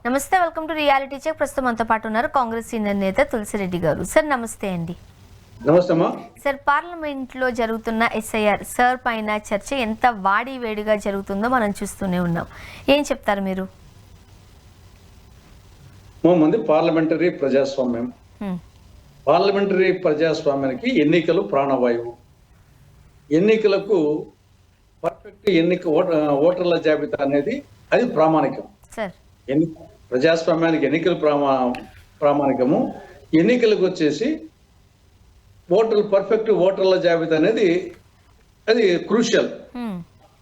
నమస్తే, welcome to reality check. ప్రస్తుతం మనతో పాటు ఉన్నారు కాంగ్రెస్ సీనియర్ నేత తులసిరెడ్డి గారు. సార్ నమస్తే అండి. నమస్తే. సార్, పార్లమెంట్లో జరుగుతున్న ఎస్ఐఆర్ సార్ పైన చర్చ ఎంత వాడి వేడిగా జరుగుతుందో మనం చూస్తూనే ఉన్నాం. ఏం చెప్తారు మీరు? మంది పార్లమెంటరీ ప్రజాస్వామ్యం, పార్లమెంటరీ ప్రజాస్వామ్యానికి ఎన్నికలు ప్రాణవాయువు. ఎన్నికలకు పర్ఫెక్ట్ ఓటర్ల జాబితా అనేది అది ప్రామాణికం. ప్రజాస్వామ్యానికి ఎన్నికలు ప్రామాణికము. ఎన్నికలకు వచ్చేసి పర్ఫెక్ట్ ఓటర్ల జాబితా అనేది అది క్రూషియల్.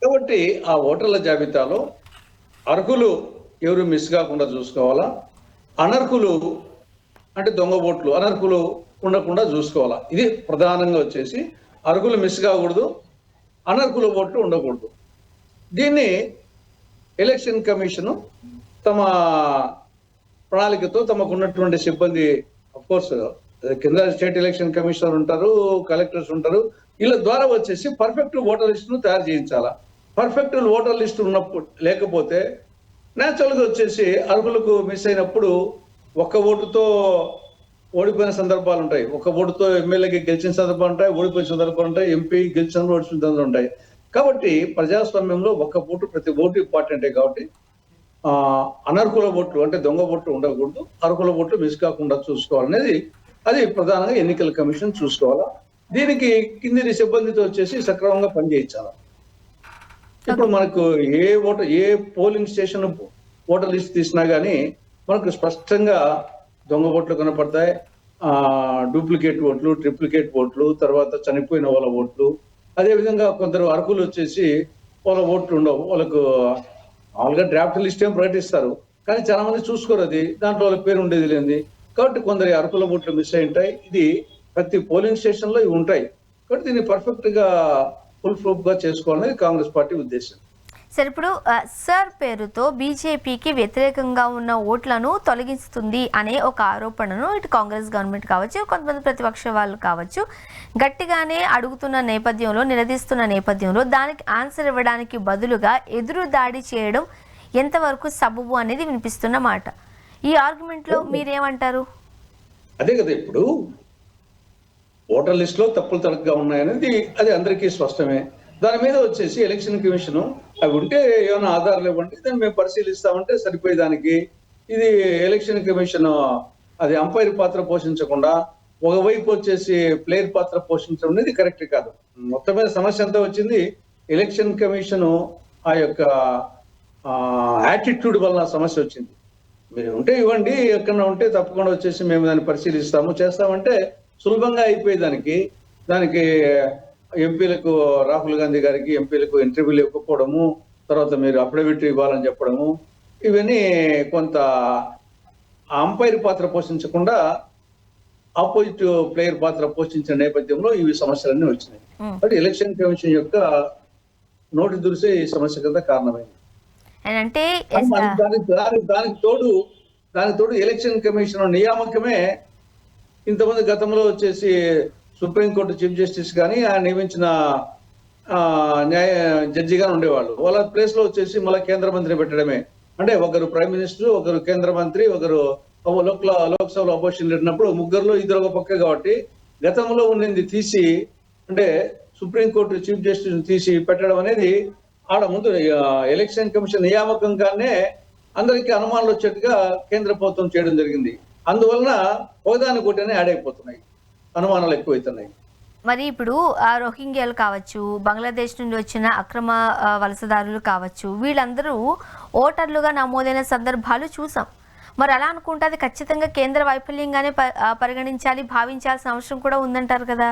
కాబట్టి ఆ ఓటర్ల జాబితాలో అర్హులు ఎవరు మిస్ కాకుండా చూసుకోవాలా, అనర్హులు అంటే దొంగ ఓట్లు అనర్హులు ఉండకుండా చూసుకోవాలా. ఇది ప్రధానంగా వచ్చేసి అర్హులు మిస్ కాకూడదు, అనర్హుల ఓట్లు ఉండకూడదు. దీన్ని ఎలక్షన్ కమిషన్ తమ ప్రణాళికతో తమకున్నటువంటి సిబ్బంది, అఫ్కోర్స్ కింద స్టేట్ ఎలక్షన్ కమిషనర్ ఉంటారు, కలెక్టర్స్ ఉంటారు, వీళ్ళ ద్వారా వచ్చేసి పర్ఫెక్ట్ ఓటర్ లిస్టును తయారు చేయించాలా. పర్ఫెక్ట్ ఓటర్ లిస్ట్ ఉన్నప్పుడు లేకపోతే న్యాచురల్గా వచ్చేసి అర్హులకు మిస్ అయినప్పుడు ఒక్క ఓటుతో ఓడిపోయిన సందర్భాలు ఉంటాయి, ఒక్క ఓటుతో ఎమ్మెల్యేకి గెలిచిన సందర్భాలు ఉంటాయి, ఓడిపోయిన సందర్భాలు ఉంటాయి, ఎంపీ గెలిచిన ఓడిచిన సందర్భాలు ఉంటాయి. కాబట్టి ప్రజాస్వామ్యంలో ఒక్క ఓటు, ప్రతి ఓటు ఇంపార్టెంటే. కాబట్టి అనర్హుల ఓట్లు అంటే దొంగ ఓట్లు ఉండకూడదు, అర్హుల ఓట్లు మిస్ కాకుండా చూసుకోవాలనేది అది ప్రధానంగా ఎన్నికల కమిషన్ చూసుకోవాలా. దీనికి కింది సిబ్బందితో వచ్చేసి సక్రమంగా పనిచేయించాలి. ఇప్పుడు మనకు ఏ పోలింగ్ స్టేషన్ ఓటర్ లిస్ట్ తీసినా కానీ మనకు స్పష్టంగా దొంగ ఓట్లు కనపడతాయి, డూప్లికేట్ ఓట్లు, ట్రిప్లికేట్ ఓట్లు, తర్వాత చనిపోయిన వాళ్ళ ఓట్లు. అదేవిధంగా కొందరు అర్హులు వచ్చేసి వాళ్ళ ఓట్లు ఉండవు, వాళ్ళకు మామూలుగా డ్రాఫ్ట్ లిస్ట్ ఏం ప్రకటిస్తారు కానీ చాలా మంది చూసుకోరు, అది దాంట్లో వాళ్ళ పేరు ఉండేది లేనిది. కాబట్టి కొందరు అర్హుల ఓట్లు మిస్ అయి ఉంటాయి. ఇది ప్రతి పోలింగ్ స్టేషన్ లో ఇవి ఉంటాయి. కాబట్టి దీన్ని పర్ఫెక్ట్ గా ఫుల్ ప్రూఫ్ గా చేసుకోవాలనేది కాంగ్రెస్ పార్టీ ఉద్దేశం. సార్, ఇప్పుడు సార్ పేరుతో బీజేపీకి వ్యతిరేకంగా ఉన్న ఓట్లను తొలగిస్తుంది అనే ఒక ఆరోపణను ఇటు కాంగ్రెస్ గవర్నమెంట్ కావచ్చు, కొంతమంది ప్రతిపక్ష వాళ్ళు కావచ్చు గట్టిగానే అడుగుతున్న నేపథ్యంలో, నిలదీస్తున్న నేపథ్యంలో దానికి ఆన్సర్ ఇవ్వడానికి బదులుగా ఎదురు దాడి చేయడం ఎంతవరకు సబబు అనేది వినిపిస్తున్న మాట. ఈ ఆర్గ్యుమెంట్ లో మీరేమంటారు? అదే కదా, ఇప్పుడు ఓటర్ లిస్ట్ లో తప్పులు తరగ్గా ఉన్నాయనేది అది అందరికీ స్పష్టమే. దాని మీద వచ్చేసి ఎలక్షన్ కమిషన్ అవి ఉంటే ఏమైనా ఆధారాలు ఇవ్వండి, దాన్ని మేము పరిశీలిస్తామంటే సరిపోయేదానికి. ఇది ఎలక్షన్ కమిషన్ అది అంపైర్ పాత్ర పోషించకుండా ఒకవైపు వచ్చేసి ప్లేయర్ పాత్ర పోషించడం అనేది కరెక్ట్ కాదు. మొత్తం మీద సమస్య అంతా వచ్చింది ఎలక్షన్ కమిషన్ ఆ యొక్క యాటిట్యూడ్ వలన సమస్య వచ్చింది. మీరు ఉంటే ఇవ్వండి, ఎక్కడన్నా ఉంటే తప్పకుండా వచ్చేసి మేము దాన్ని పరిశీలిస్తాము చేస్తామంటే సులభంగా అయిపోయేదానికి. దానికి ఎంపీలకు రాహుల్ గాంధీ గారికి ఎంపీలకు ఇంటర్వ్యూలు ఇవ్వకపోవడము, తర్వాత మీరు అఫిడవిట్ ఇవ్వాలని చెప్పడము, ఇవన్నీ కొంత అంపైర్ పాత్ర పోషించకుండా ఆపోజిట్ ప్లేయర్ పాత్ర పోషించిన నేపథ్యంలో ఇవి సమస్యలన్నీ వచ్చినాయి. బట్ ఎలక్షన్ కమిషన్ యొక్క నోటి దురిసే ఈ సమస్య కింద కారణమైంది. దానికి తోడు ఎలక్షన్ కమిషన్ నియామకమే ఇంతమంది గతంలో వచ్చేసి సుప్రీంకోర్టు చీఫ్ జస్టిస్ కానీ ఆయన నియమించిన జడ్జి గాని ఉండేవాళ్ళు. వాళ్ళ ప్లేస్ లో వచ్చేసి మళ్ళీ కేంద్ర మంత్రి పెట్టడమే. అంటే ఒకరు ప్రైమ్ మినిస్టర్, ఒకరు కేంద్ర మంత్రి, ఒకరు లోక్సభలో అపోజిషన్ లీడర్ ముగ్గురులో ఇద్దరు ఒక పక్క. కాబట్టి గతంలో ఉండింది తీసి, అంటే సుప్రీంకోర్టు చీఫ్ జస్టిస్ తీసి పెట్టడం అనేది ఆడ ముందు ఎలక్షన్ కమిషన్ నియామకంగానే అందరికీ అనుమానాలు వచ్చేట్టుగా కేంద్ర ప్రభుత్వం చేయడం జరిగింది. అందువలన ఒకదానికొకటినే యాడ్ అయిపోతున్నాయి, అనుమానాలు ఎక్కువైతున్నాయి. మరి ఇప్పుడు రోహింగ్యాలు కావచ్చు, బంగ్లాదేశ్ నుండి వచ్చిన అక్రమ వలసదారులు కావచ్చు, వీళ్ళందరూ ఓటర్లుగా నమోదైన సందర్భాలు చూసాం. మరి అలా అనుకుంటే అది ఖచ్చితంగా కేంద్ర వైఫల్యంగానే పరిగణించాలి, భావించాల్సిన అవసరం కూడా ఉందంటారు కదా?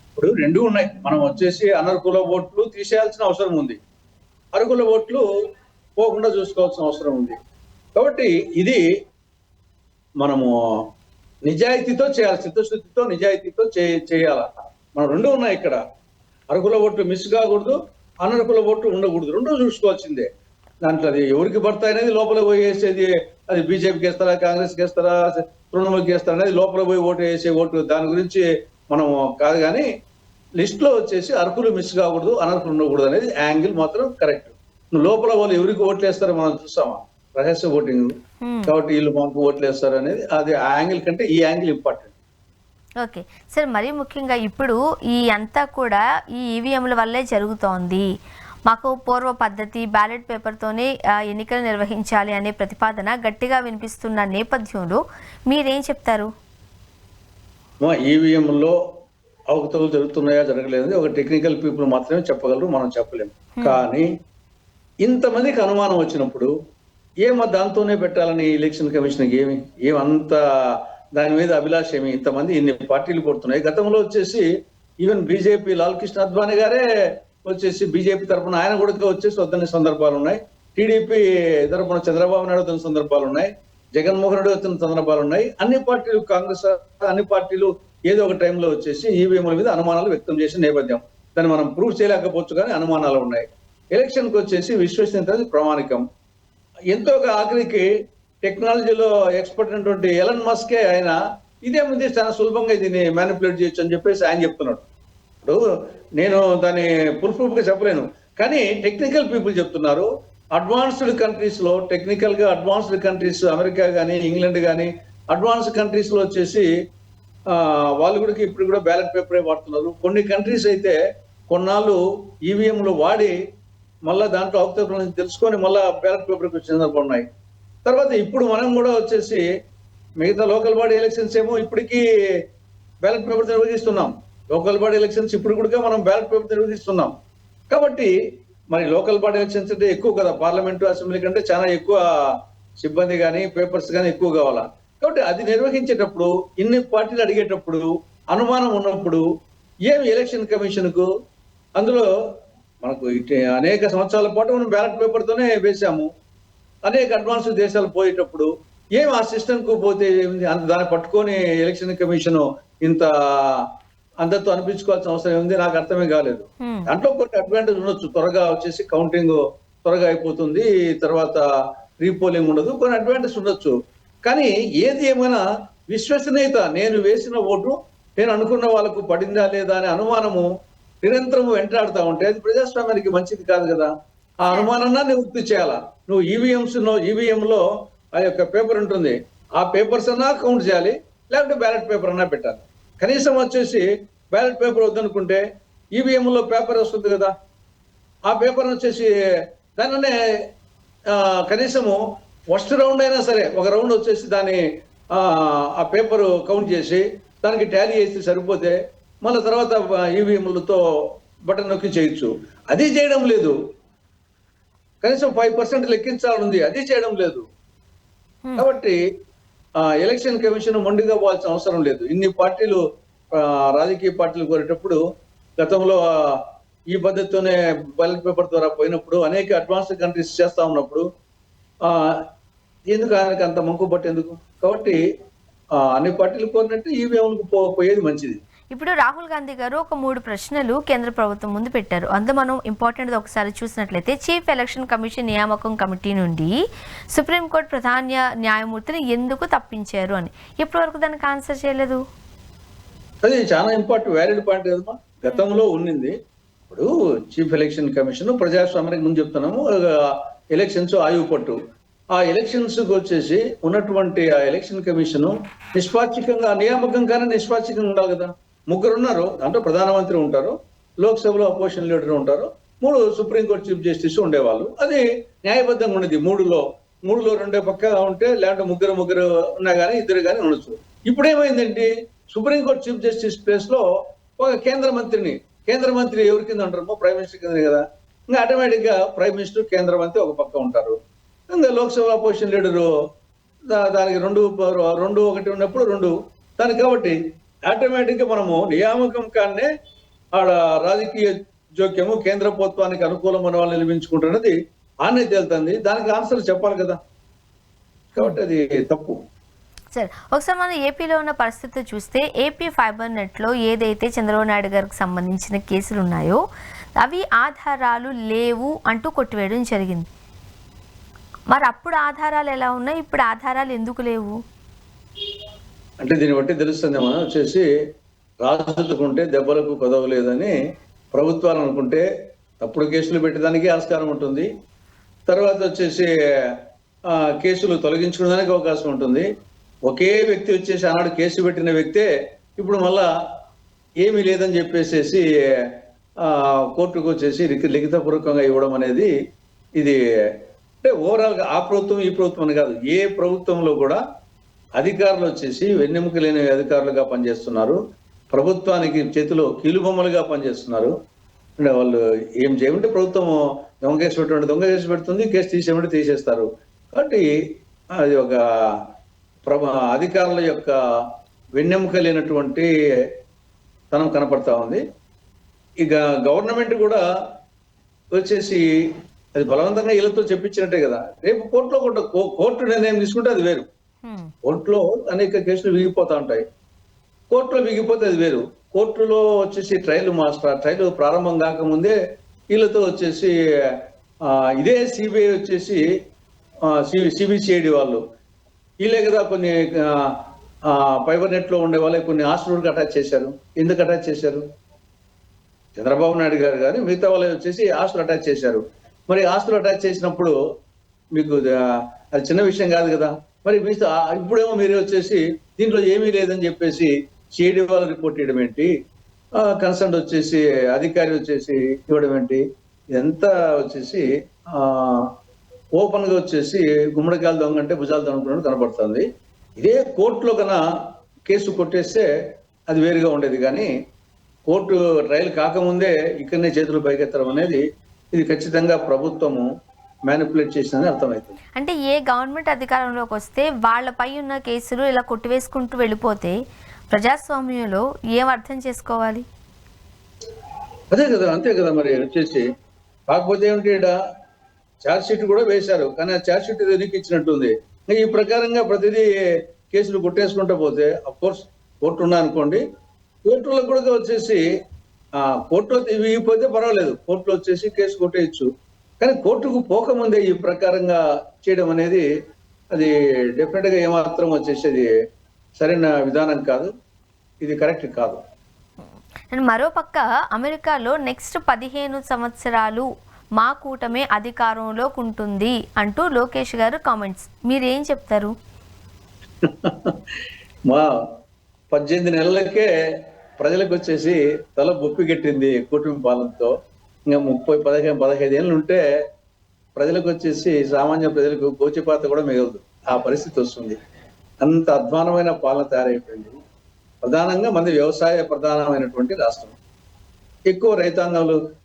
ఇప్పుడు రెండు ఉన్నాయి. మనం వచ్చేసి అనర్హుల ఓట్లు తీసేయాల్సిన అవసరం ఉంది, అర్హుల ఓట్లు పోకుండా చూసుకోవాల్సిన అవసరం ఉంది. కాబట్టి ఇది మనము నిజాయితీతో చేయాలి, చిత్తశుద్ధితో నిజాయితీతో చేయాల. మనం రెండు ఉన్నాయి ఇక్కడ. అర్హుల ఓట్లు మిస్ కాకూడదు, అనర్హుల ఓట్లు ఉండకూడదు, రెండు చూసుకోవాల్సిందే. దాంట్లో అది ఎవరికి పడతాయి అనేది లోపల పోయి వేసేది, అది బీజేపీకి వేస్తారా, కాంగ్రెస్కి వేస్తారా, తృణమూల్కి వేస్తారా అనేది లోపల పోయి ఓటు వేసే ఓటు, దాని గురించి మనం కాదు. కానీ లిస్ట్ లో వచ్చేసి అర్హులు మిస్ కాకూడదు, అనర్హులు ఉండకూడదు అనేది యాంగిల్ మాత్రం కరెక్ట్. లోపల వాళ్ళు ఎవరికి ఓట్లు వేస్తారో మనం చూస్తామా? రహస్య ఓటింగ్, కాబట్టి వీళ్ళు మాకు ఓట్లు వేస్తారు అనేది అది ఆ యాంగిల్ కంటే ఈ యాంగిల్ ఇంపార్టెంట్. ఓకే సార్, మరీ ముఖ్యంగా ఇప్పుడు ఈ అంతా కూడా ఈ ఈవీఎంల వల్లే జరుగుతోంది, మాకు పూర్వ పద్ధతి బ్యాలెట్ పేపర్తోనే ఎన్నికలు నిర్వహించాలి అనే ప్రతిపాదన గట్టిగా వినిపిస్తున్న నేపథ్యంలో మీరేం చెప్తారు? ఈవీఎంలో అవకతవకలు జరుగుతున్నాయా జరగలేదు ఒక టెక్నికల్ పీపుల్ మాత్రమే చెప్పగలరు, మనం చెప్పలేము. కానీ ఇంతమందికి అనుమానం వచ్చినప్పుడు దాంతోనే పెట్టాలని ఎలక్షన్ కమిషన్కి ఏమంత దాని మీద అభిలాష ఏమి? ఇంతమంది ఇన్ని పార్టీలు కొడుతున్నాయి. గతంలో వచ్చేసి ఈవెన్ బీజేపీ లాల్ కృష్ణ అద్వానీ గారే వచ్చేసి బీజేపీ తరఫున ఆయన కూడా వచ్చేసి వద్దనే సందర్భాలు ఉన్నాయి, టీడీపీ తరఫున చంద్రబాబు నాయుడు వస్తున్న సందర్భాలు ఉన్నాయి, జగన్మోహన్ రెడ్డి వస్తున్న సందర్భాలు ఉన్నాయి. అన్ని పార్టీలు, కాంగ్రెస్ అన్ని పార్టీలు ఏదో ఒక టైంలో వచ్చేసి ఈవీఎంల మీద అనుమానాలు వ్యక్తం చేసిన నేపథ్యం. దాన్ని మనం ప్రూవ్ చేయలేకపోవచ్చు, కానీ అనుమానాలు ఉన్నాయి. ఎలక్షన్కి వచ్చేసి విశ్వసనీయత ప్రామాణికం. ఎంతో ఆఖరికి టెక్నాలజీలో ఎక్స్పర్ట్ అయినటువంటి ఎలన్ మస్కే ఆయన ఇదేముంది చాలా సులభంగా దీన్ని మ్యానిపులేట్ చేయొచ్చు అని చెప్పేసి ఆయన చెప్తున్నాడు. ఇప్పుడు నేను దాన్ని ప్రూఫ్ గా చెప్పలేను, కానీ టెక్నికల్ పీపుల్ చెప్తున్నారు. అడ్వాన్స్డ్ కంట్రీస్ లో టెక్నికల్ గా అడ్వాన్స్డ్ కంట్రీస్ అమెరికా కానీ ఇంగ్లాండ్ కానీ అడ్వాన్స్డ్ కంట్రీస్ లో వచ్చేసి వాళ్ళు కూడా ఇప్పుడు కూడా బ్యాలెట్ పేపరే వాడుతున్నారు. కొన్ని కంట్రీస్ అయితే కొన్నాళ్ళు ఈవీఎంలు వాడి మళ్ళీ దాంట్లో అవకతవకలు తెలుసుకొని మళ్ళీ బ్యాలెట్ పేపర్కి వచ్చిన సందర్భాలు ఉన్నాయి. తర్వాత ఇప్పుడు మనం కూడా వచ్చేసి మిగతా లోకల్ బాడీ ఎలక్షన్స్ ఏమో ఇప్పటికీ బ్యాలెట్ పేపర్ నిర్వహిస్తున్నాం. లోకల్ బాడీ ఎలక్షన్స్ ఇప్పుడు కూడా మనం బ్యాలెట్ పేపర్ నిర్వహిస్తున్నాం. కాబట్టి మరి లోకల్ బాడీ ఎలక్షన్స్ అంటే ఎక్కువ కదా, పార్లమెంటు అసెంబ్లీ కంటే చాలా ఎక్కువ సిబ్బంది కానీ పేపర్స్ కానీ ఎక్కువ కావాలా. కాబట్టి అది నిర్వహించేటప్పుడు ఇన్ని పార్టీలు అడిగేటప్పుడు అనుమానం ఉన్నప్పుడు ఎలక్షన్ కమిషన్ కు అందులో మనకు అనేక సంవత్సరాల పాటు మనం బ్యాలెట్ పేపర్ తోనే వేసాము. అనేక అడ్వాన్స్ దేశాలు పోయేటప్పుడు ఆ సిస్టమ్ కు పోతే దాన్ని పట్టుకొని ఎలక్షన్ కమిషన్ ఇంత అందరితో అనిపించుకోవాల్సిన అవసరం ఏముంది? నాకు అర్థమే కాలేదు. దాంట్లో కొన్ని అడ్వాంటేజ్ ఉండొచ్చు, త్వరగా వచ్చేసి కౌంటింగ్ త్వరగా అయిపోతుంది, తర్వాత రీపోలింగ్ ఉండదు, కొన్ని అడ్వాంటేజ్ ఉండొచ్చు. కానీ ఏది ఏమైనా విశ్వసనీయత, నేను వేసిన ఓటు నేను అనుకున్న వాళ్ళకు పడిందా లేదా అనే అనుమానము నిరంతరము వెంటాడుతూ ఉంటే అది ప్రజాస్వామ్యానికి మంచిది కాదు కదా. ఆ అనుమానాన్ని నివృత్తి చేయాలా. నువ్వు ఈవీఎంలో ఆ యొక్క పేపర్ ఉంటుంది, ఆ పేపర్స్ అన్నా కౌంట్ చేయాలి, లేకపోతే బ్యాలెట్ పేపర్ అన్నా పెట్టాలి. కనీసం వచ్చేసి బ్యాలెట్ పేపర్ వద్దనుకుంటే ఈవీఎంలో పేపర్ వస్తుంది కదా, ఆ పేపర్ వచ్చేసి దానినే కనీసము ఫస్ట్ రౌండ్ అయినా సరే ఒక రౌండ్ వచ్చేసి దాన్ని ఆ పేపర్ కౌంట్ చేసి దానికి టాలీ చేసి సరిపోతే మళ్ళీ తర్వాత ఈవీఎంలతో బటన్ నొక్కి చేయొచ్చు. అది చేయడం లేదు. కనీసం 5% లెక్కించాలని ఉంది, అది చేయడం లేదు. కాబట్టి ఎలక్షన్ కమిషన్ మొండిగా పోవాల్సిన అవసరం లేదు. ఇన్ని పార్టీలు రాజకీయ పార్టీలు కోరేటప్పుడు గతంలో ఈ పద్ధతితోనే బ్యాలెట్ పేపర్ ద్వారా పోయినప్పుడు అనేక అడ్వాన్స్డ్ కంట్రీస్ చేస్తా ఉన్నప్పుడు ఎందుకు ఆయనకి అంత మంకు పట్టేందుకు? కాబట్టి అన్ని పార్టీలు కోరినట్టు ఈవీఎంలకు పోయేది మంచిది. ఇప్పుడు రాహుల్ గాంధీ గారు ఒక 3 ప్రశ్నలు కేంద్ర ప్రభుత్వం ముందు పెట్టారు. అందులో మనం ఇంపార్టెంట్ ఒకసారి చూసినట్లయితే చీఫ్ ఎలక్షన్ కమిషన్ నియామకం కమిటీ నుండి సుప్రీంకోర్టు ప్రధాన న్యాయమూర్తిని ఎందుకు తప్పించారు అని. ఇప్పటి వరకు దానికి ఆన్సర్ చేయలేదు. అది చాలా ఇంపార్టెంట్ వ్యాలిడ్ పాయింట్ కదమ్మా. గతంలో ఉన్నింది. ఇప్పుడు చీఫ్ ఎలక్షన్ కమిషన్ ప్రజాస్వామ్యానికి ముందు చెప్తున్నాము, ఎలక్షన్స్ ఆయువు పట్టు. ఆ ఎలక్షన్స్ వచ్చేసి ఉన్నటువంటి ఆ ఎలక్షన్ కమిషన్ నిష్పాక్షికంగా నియామకం కానీ నిష్పాక్షికంగా ఉండాలి కదా. 3 ఉన్నారు, దాంట్లో ప్రధానమంత్రి ఉంటారు, లోక్సభలో అపోజిషన్ లీడర్ ఉంటారు, 3 సుప్రీంకోర్టు చీఫ్ జస్టిస్ ఉండేవాళ్ళు. అది న్యాయబద్ధంగా ఉండేది. 3లో 2 పక్కగా ఉంటే లేదంటే ముగ్గురు ఉన్నా కానీ 2 కానీ ఉండొచ్చు. ఇప్పుడు ఏమైందంటే సుప్రీంకోర్టు చీఫ్ జస్టిస్ ప్లేస్ లో ఒక కేంద్ర మంత్రి ఎవరి కింద ఉంటారో ప్రైమ్ మినిస్టర్ కింద కదా. ఇంకా ఆటోమేటిక్ గా ప్రైమ్ మినిస్టర్ కేంద్ర మంత్రి ఒక పక్క ఉంటారు. ఇంకా లోక్సభ అపోజిషన్ లీడరు దానికి 2 ఒకటి ఉన్నప్పుడు 2 దానికి. కాబట్టి ఆటోమేటిక్ గా మనము నియామకం కానే ఆడ రాజకీయ జోక్యము కేంద్ర ప్రభుత్వానికి అనుకూలమైన వాళ్ళు నిలబించుకుంటున్నది ఆనే తేలుతుంది. దానికి ఆన్సర్ చెప్పాలి కదా. కాబట్టి అది తప్పు. సరే, ఒకసారి మనం ఏపీలో ఉన్న పరిస్థితి చూస్తే ఏపీ ఫైబర్ నెట్లో ఏదైతే చంద్రబాబు నాయుడు గారికి సంబంధించిన కేసులు ఉన్నాయో అవి ఆధారాలు లేవు అంటూ కొట్టివేయడం జరిగింది. మరి అప్పుడు ఆధారాలు ఎలా ఉన్నాయి, ఇప్పుడు ఆధారాలు ఎందుకు లేవు? అంటే దీన్ని బట్టి తెలుస్తుంది మనం వచ్చేసి రాజుకుంటే దెబ్బలకు కొదవలేదని ప్రభుత్వాలు అనుకుంటే తప్పుడు కేసులు పెట్టడానికి ఆస్కారం ఉంటుంది. తర్వాత వచ్చేసి కేసులు తొలగించుకోవడానికి అవకాశం ఉంటుంది. ఒకే వ్యక్తి వచ్చేసి ఆనాడు కేసు పెట్టిన వ్యక్తే ఇప్పుడు మళ్ళా ఏమీ లేదని చెప్పేసేసి కోర్టుకు వచ్చేసి లిఖితపూర్వకంగా ఇవ్వడం అనేది ఇది అంటే ఓవరాల్ గా ఆ ప్రభుత్వం ఈ ప్రభుత్వం అని కాదు, ఏ ప్రభుత్వంలో కూడా అధికారులు వచ్చేసి వెన్నెముక లేని అధికారులుగా పనిచేస్తున్నారు, ప్రభుత్వానికి చేతిలో కీలుబొమ్మలుగా పనిచేస్తున్నారు. అంటే వాళ్ళు ఏం చేయమంటే ప్రభుత్వం దొంగ కేసు పెట్టమంటే దొంగ కేసు పెడుతుంది, కేసు తీసేయమంటే తీసేస్తారు. కాబట్టి అది ఒక అధికారుల యొక్క వెన్నెముక లేనటువంటి తనం కనపడతా ఉంది. ఇక గవర్నమెంట్ కూడా వచ్చేసి అది బలవంతంగా వీళ్ళతో చెప్పించినట్టే కదా. రేపు కోర్టు నిర్ణయం తీసుకుంటే అది వేరు. కోర్టులో అనేక కేసులు విగిపోతా ఉంటాయి, కోర్టులో విగిపోతే అది వేరు. కోర్టులో వచ్చేసి ట్రయల్ ప్రారంభం కాకముందే వీళ్ళతో వచ్చేసి ఇదే సిబిఐ వచ్చేసి సిబిసిఐడి వాళ్ళు వీళ్ళే కదా కొన్ని ఫైబర్ నెట్ లో ఉండే వాళ్ళే కొన్ని హాస్టల్కి అటాచ్ చేశారు. ఎందుకు అటాచ్ చేశారు? చంద్రబాబు నాయుడు గారు కానీ మిగతా వాళ్ళు వచ్చేసి హాస్టల్ అటాచ్ చేశారు. మరి హాస్టల్ అటాచ్ చేసినప్పుడు మీకు అది చిన్న విషయం కాదు కదా. మరి ఇప్పుడేమో మీరు వచ్చేసి దీంట్లో ఏమీ లేదని చెప్పేసి సిఐడి వాళ్ళు రిపోర్ట్ ఇవ్వడం ఏంటి, కన్సర్న్ వచ్చేసి అధికారి వచ్చేసి ఇవ్వడం ఏంటి, ఇదంతా వచ్చేసి ఓపెన్ గా వచ్చేసి గుమ్మడికాయలు దొంగ అంటే భుజాలు దొంగకున్నట్టు కనపడుతుంది. ఇదే కోర్టులో కన్నా కేసు కొట్టేస్తే అది వేరుగా ఉండేది. కానీ కోర్టు ట్రయల్ కాకముందే ఇక్కడనే చేతులు పైకెత్తడం అనేది ఇది ఖచ్చితంగా ప్రభుత్వము మ్యానిపులేట్ చేసిందని అర్థమవుతుంది. అంటే ఏ గవర్నమెంట్ అధికారంలోకి వస్తే వాళ్ళపై ఉన్న కేసులు ఇలా కొట్టివేసుకుంటూ వెళ్ళిపోతే ప్రజాస్వామ్యంలో ఏం అర్థం చేసుకోవాలి? అదే కదా, అంతే కదా. మరి వచ్చేసి కాకపోతే ఏమిటి, ఛార్జ్ షీట్ కూడా వేశారు, కానీ ఆ ఛార్జ్ షీట్ వెనక్కి ఇచ్చినట్టుంది. ఈ ప్రకారంగా ప్రతిదీ కేసులు కొట్టేసుకుంటూ పోతే అఫ్కోర్స్ కోర్టు ఉన్నా అనుకోండి, కోర్టులో కూడా వచ్చేసి కోర్టులో ఇవ్వకపోతే పర్వాలేదు, కోర్టులో వచ్చేసి కేసు కొట్టేయచ్చు. కానీ కోర్టుకు పోకముందే ఈ ప్రకారంగా చేయడం అనేది అది డెఫినెట్ గా ఏమాత్రం వచ్చేసి అది సరైన విధానం కాదు, ఇది కరెక్ట్ కాదు. మరోపక్క అమెరికాలో నెక్స్ట్ 15 సంవత్సరాలు మా కూటమే అధికారంలోకి ఉంటుంది అంటూ లోకేష్ గారు కామెంట్స్, మీరేం చెప్తారు? మా 18 నెలలకే ప్రజలకు వచ్చేసి తల బొప్పి కట్టింది కూటమి పాలనతో. ఇంకా 15 ఏళ్ళు ఉంటే ప్రజలకు వచ్చేసి సామాన్య ప్రజలకు గోచిపాత కూడా మిగలదు, ఆ పరిస్థితి వస్తుంది. అంత అధ్వానమైన పాలన తయారైపోయింది. ప్రధానంగా మంది వ్యవసాయ ప్రధానమైనటువంటి రాష్ట్రం. ఎక్కువ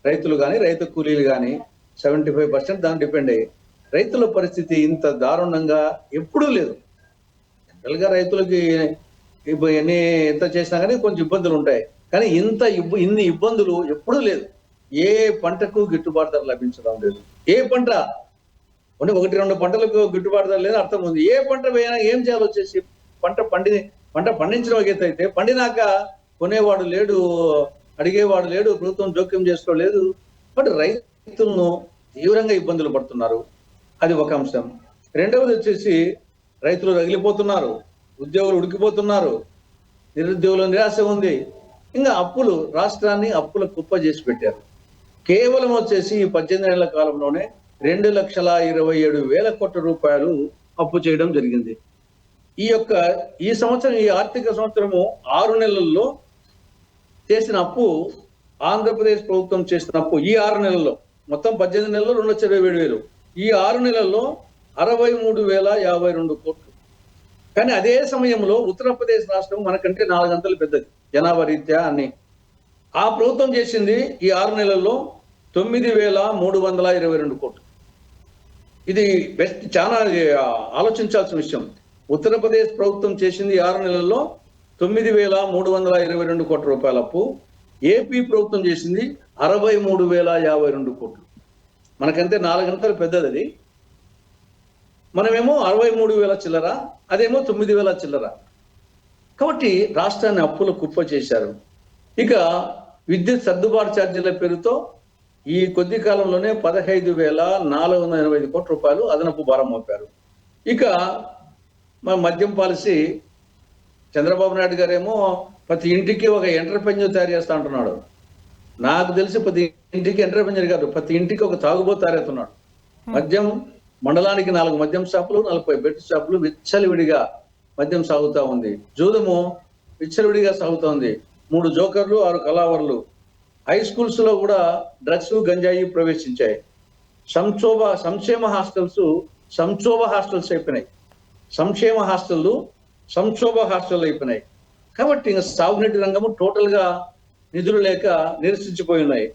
రైతులు కానీ రైతు కూలీలు కానీ 75% దాన్ని డిపెండ్ అయ్యి, రైతుల పరిస్థితి ఇంత దారుణంగా ఎప్పుడూ లేదు. జనరల్ గా రైతులకి ఎంత చేసినా కానీ కొంచెం ఇబ్బందులు ఉంటాయి, కానీ ఇన్ని ఇబ్బందులు ఎప్పుడూ లేదు. ఏ పంటకు గిట్టుబాటు ధర లభించడం లేదు. ఏ పంట అంటే 1-2 పంటలకు గిట్టుబాటు ధర లేదు అర్థం ఉంది. ఏ పంట వేయనా ఏం చేయాలి వచ్చేసి పంట పండించడం ఒక ఎత్తు అయితే, పండినాక కొనేవాడు లేడు, అడిగేవాడు లేడు, ప్రభుత్వం జోక్యం చేసుకోలేదు. బట్ రైతులను తీవ్రంగా ఇబ్బందులు పడుతున్నారు, అది ఒక అంశం. రెండవది వచ్చేసి రైతులు రగిలిపోతున్నారు, ఉద్యోగులు ఉడికిపోతున్నారు, నిరుద్యోగుల నిరాశ ఉంది. ఇంకా రాష్ట్రాన్ని అప్పుల కుప్ప చేసి పెట్టారు. కేవలం వచ్చేసి ఈ 18 నెలల కాలంలోనే 2,27,000 కోట్ల రూపాయలు అప్పు చేయడం జరిగింది. ఈ సంవత్సరం, ఈ ఆర్థిక సంవత్సరము 6 నెలల్లో చేసిన అప్పు, ఆంధ్రప్రదేశ్ ప్రభుత్వం చేసిన అప్పు ఈ 6 నెలల్లో, మొత్తం 18 నెలల్లో 2,27,000, ఈ 6 నెలల్లో 63,052 కోట్లు. కానీ అదే సమయంలో ఉత్తరప్రదేశ్ రాష్ట్రం మనకంటే 4 గంటలు పెద్దది జనాభా రీత్యా అన్ని. ఆ ప్రభుత్వం చేసింది ఈ 6 నెలల్లో 9,322 కోట్లు. ఇది చాలా ఆలోచించాల్సిన విషయం. ఉత్తరప్రదేశ్ ప్రభుత్వం చేసింది 6 నెలల్లో 9,322 కోట్ల రూపాయల అప్పు. ఏపీ ప్రభుత్వం చేసింది 63,052 కోట్లు. మనకంటే 4 గంటలు పెద్దది అది. మనమేమో 63,000 చిల్లర, అదేమో 9,000 చిల్లర. కాబట్టి రాష్ట్రాన్ని అప్పుల కుప్ప చేశారు. ఇక విద్యుత్ సర్దుబాటు ఛార్జీల పేరుతో ఈ కొద్ది కాలంలోనే 15,485 కోట్ల రూపాయలు అదనపు భారం మోపారు. ఇక మద్యం పాలసీ, చంద్రబాబు నాయుడు గారేమో ప్రతి ఇంటికి ఒక ఎంటర్ప్రెన్యూర్ తయారు చేస్తా అంటున్నాడు. నాకు తెలిసి ప్రతి ఇంటికి ఎంటర్ప్రెన్యూర్ కాదు, ప్రతి ఇంటికి ఒక తాగుబోతు తయారవుతున్నాడు. మండలానికి 4 మద్యం షాపులు, 40 బెట్ షాపులు విచ్చలవిడిగా మద్యం సాగుతా ఉంది. జూదము విచ్చలవిడిగా సాగుతోంది. 3 జోకర్లు, 6 కలావర్లు. హై స్కూల్స్ లో కూడా డ్రగ్స్, గంజాయి ప్రవేశించాయి. సంక్షేమ హాస్టల్స్ అయిపోయినాయి. సంక్షేమ హాస్టల్ అయిపోయినాయి. కాబట్టి ఇంకా సాగునీటి రంగము టోటల్ గా నిధులు లేక నిరసించిపోయి ఉన్నాయి.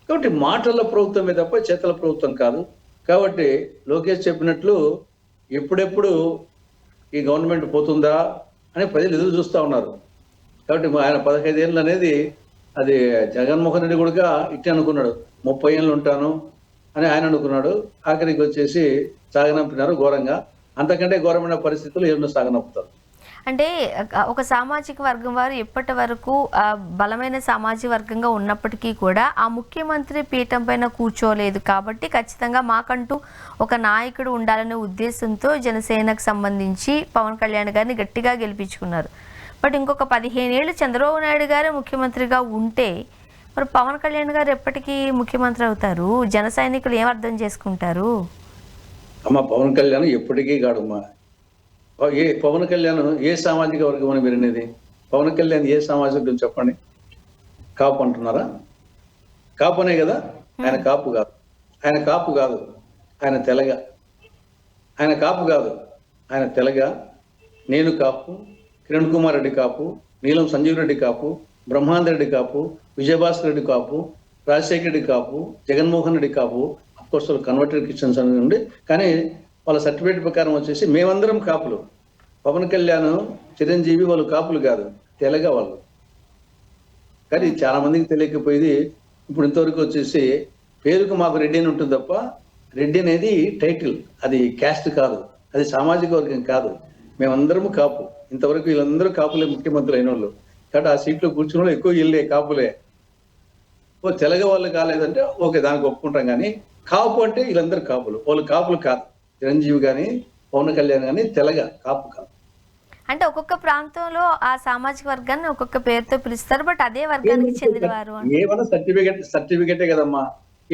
కాబట్టి మాటల ప్రభుత్వమే తప్ప చేతల ప్రభుత్వం కాదు. కాబట్టి లోకేష్ చెప్పినట్లు ఎప్పుడెప్పుడు ఈ గవర్నమెంట్ పోతుందా అని ప్రజలు ఎదురు చూస్తూ ఉన్నారు. కాబట్టి ఆయన 15 ఏళ్ళు అనేది అది జగన్మోహన్ రెడ్డి కూడా ఇట్టే అనుకున్నాడు, 30 ఏళ్ళు ఉంటాను అని ఆయన అనుకున్నాడు. ఆఖరికి వచ్చేసి సాగనంపినారు ఘోరంగా. అంతకంటే ఘోరమైన పరిస్థితులు ఏమన్నా సాగనంపుతారు. అంటే ఒక సామాజిక వర్గం వారు ఎప్పటి వరకు బలమైన సామాజిక వర్గంగా ఉన్నప్పటికీ కూడా ఆ ముఖ్యమంత్రి పీఠం పైన కూర్చోలేదు కాబట్టి ఖచ్చితంగా మాకంటూ ఒక నాయకుడు ఉండాలనే ఉద్దేశంతో జనసేనకు సంబంధించి పవన్ కళ్యాణ్ గారిని గట్టిగా గెలిపించుకున్నారు. బట్ ఇంకొక 15 ఏళ్ళు చంద్రబాబు నాయుడు గారే ముఖ్యమంత్రిగా ఉంటే మరి పవన్ కళ్యాణ్ గారు ఎప్పటికీ ముఖ్యమంత్రి అవుతారు? జన సైనికులు ఏం అర్థం చేసుకుంటారు? అమ్మ, పవన్ కళ్యాణ్ ఎప్పటికీ కాడమ్మా. పవన్ కళ్యాణ్ ఏ సామాజిక వర్గం అని మీరు అనేది? పవన్ కళ్యాణ్ ఏ సామాజిక వర్గం చెప్పండి? కాపు అంటున్నారా? కాపునే కదా. ఆయన కాపు కాదు. ఆయన తెలగ. ఆయన తెలగ. నేను కాపు, కిరణ్ కుమార్ రెడ్డి కాపు, నీలం సంజీవ్ రెడ్డి కాపు, బ్రహ్మాండ రెడ్డి కాపు, విజయభాస్కర్ రెడ్డి కాపు, రాజశేఖర రెడ్డి కాపు, జగన్మోహన్ రెడ్డి కాపు. అఫ్కోర్స్ వాళ్ళు కన్వర్టెడ్ క్రిస్టియన్స్ అని ఉండి, కానీ వాళ్ళ సర్టిఫికేట్ ప్రకారం వచ్చేసి మేమందరం కాపులు. పవన్ కళ్యాణ్, చిరంజీవి వాళ్ళు కాపులు కాదు, తెలగ వాళ్ళు. కానీ చాలా మందికి తెలియకపోయేది ఇప్పుడు ఇంతవరకు వచ్చేసి పేరుకు మాకు రెడ్డి అని ఉంటుంది తప్ప రెడ్డి అనేది టైటిల్, అది క్యాస్ట్ కాదు, అది సామాజిక వర్గం కాదు. మేమందరము కాపు. ఇంతవరకు వీళ్ళందరూ కాపులే ముఖ్యమంత్రులు అయిన వాళ్ళు. కాబట్టి ఆ సీట్లో కూర్చున్న వాళ్ళు ఎక్కువ వీళ్ళే కాపులే. తెలగ వాళ్ళు కాలేదంటే ఓకే, దానికి ఒప్పుకుంటాం. కానీ కాపు అంటే వీళ్ళందరూ కాపులు. వాళ్ళు కాపులు కాదు. చిరంజీవి కానీ పవన్ కళ్యాణ్ కానీ తెలగ, కాపు కాదు. అంటే ఒక్కొక్క ప్రాంతంలో ఆ సామాజిక వర్గాన్ని ఒక్కొక్క పేరుతో పిలుస్తారు. బట్ అదే వర్గానికి చెందినవారు ఏమన్నా సర్టిఫికేటే కదమ్మా.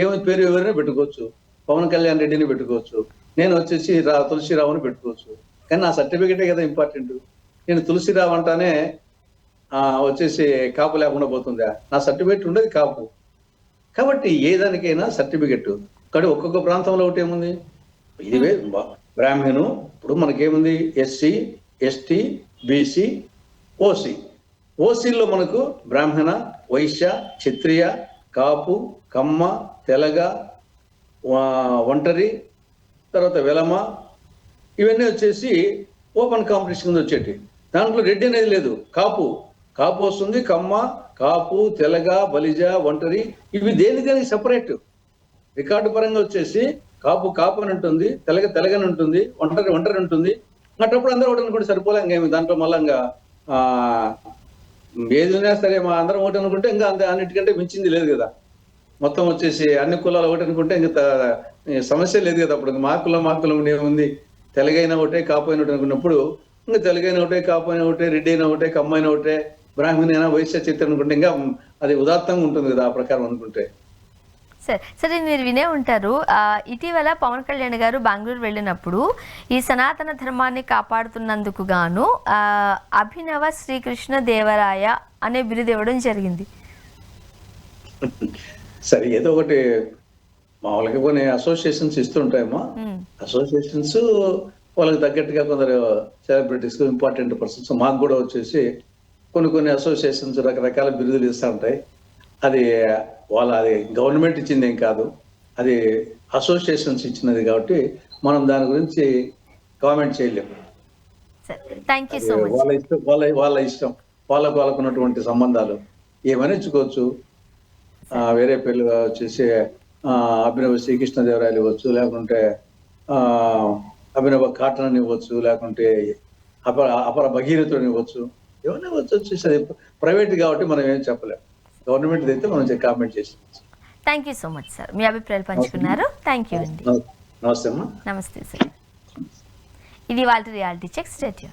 ఏమైనా పేరు ఎవరైనా పెట్టుకోవచ్చు. పవన్ కళ్యాణ్ రెడ్డిని పెట్టుకోవచ్చు, నేను వచ్చేసి తులసిరావుని పెట్టుకోవచ్చు. కానీ నా సర్టిఫికేటే కదా ఇంపార్టెంట్. నేను తులసిరావు అంటానే వచ్చేసి కాపు లేకుండా పోతుందా? నా సర్టిఫికేట్ ఉండేది కాపు. కాబట్టి ఏ దానికైనా సర్టిఫికెట్. కానీ ఒక్కొక్క ప్రాంతంలో ఒకటి ఏముంది, ఇదివే బ్రాహ్మణు. ఇప్పుడు మనకేముంది ఎస్సీ, ఎస్టీ, బీసీ, ఓసీ. ఓసీల్లో మనకు బ్రాహ్మణ, వైశ్య, క్షత్రియ, కాపు, కమ్మ, తెలగ, ఒంటరి, తర్వాత వెలమ, ఇవన్నీ వచ్చేసి ఓపెన్ కాంపిటీషన్ కింద వచ్చేటి. దాంట్లో రెడ్డి అనేది లేదు. కాపు వస్తుంది, కమ్మ, కాపు, తెలగ, బలిజ, ఒంటరి, ఇవి దేనికి సెపరేట్. రికార్డు పరంగా వచ్చేసి కాపు అని ఉంటుంది, తెలగని ఉంటుంది, ఒంటరి ఉంటుంది. అట్టప్పుడు అందరూ ఒకటి అనుకుంటే సరిపోలే. ఇంకేమి దాంట్లో మళ్ళీ ఇంకా ఏది ఉన్నా సరే మా అందరం ఒకటి అనుకుంటే ఇంకా అన్నిటికంటే మించింది లేదు కదా. మొత్తం వచ్చేసి అన్ని కులాలు ఒకటి అనుకుంటే ఇంకా సమస్య లేదు కదా. అప్పుడు మా కులం ఏముంది, తెలగైన ఒకటే, కాపు అయిన ఒకటి అనుకున్నప్పుడు ఇంకా తెలగైన ఒకటే, కాపు అయిన ఒకటే, రెడ్డి అయిన ఒకటే, కమ్మైన ఒకటే, బ్రాహ్మణి అయినా, వైశ్య, చిత్ర అనుకుంటే ఇంకా అది ఉదాత్తంగా ఉంటుంది కదా ఆ ప్రకారం అనుకుంటే. సరే, మీరు వినే ఉంటారు. ఇటీవల పవన్ కళ్యాణ్ గారు బెంగళూరు వెళ్ళినప్పుడు ఈ సనాతన ధర్మాన్ని కాపాడుతున్నందుకు గాను అభినవ శ్రీకృష్ణ దేవరాయ అనే బిరుదు ఇవ్వడం జరిగింది. సరే, ఏదో ఒకటి మామూలుగా కొన్ని అసోసియేషన్స్ ఇస్తుంటాయమ్మా. అసోసియేషన్స్ వాళ్ళకి తగ్గట్టుగా కొందరు సెలబ్రిటీస్, ఇంపార్టెంట్ పర్సన్స్, మాకు కూడా వచ్చేసి కొన్ని అసోసియేషన్స్ రకరకాల బిరుదులు ఇస్తూ ఉంటాయి. అది గవర్నమెంట్ ఇచ్చింది ఏం కాదు, అది అసోసియేషన్స్ ఇచ్చినది. కాబట్టి మనం దాని గురించి కామెంట్ చేయలేము. వాళ్ళ ఇష్టం, వాళ్ళకు ఉన్నటువంటి సంబంధాలు ఏమైనా ఇచ్చుకోవచ్చు. వేరే పేర్లు వచ్చేసి అభినవ శ్రీకృష్ణదేవరాయలు ఇవ్వచ్చు, లేకుంటే అభినవ కాటన్ అని ఇవ్వచ్చు, లేకుంటే అపర భగీరథుని ఇవ్వచ్చు, ఏమైనా ఇవ్వచ్చు. వచ్చేసి అది ప్రైవేట్ కాబట్టి మనం ఏం చెప్పలేము. గవర్నమెంట్ అయితే మనం కామెంట్ చేస్తాం. Thank you so much sir, మీ అభిప్రాయాలు పంచుకున్నారు. థ్యాంక్ యూ అండి. నమస్తే అమ్మా. నమస్తే సార్. ఇది వాళ్ళ రియాలిటీ చెక్. స్టేట్.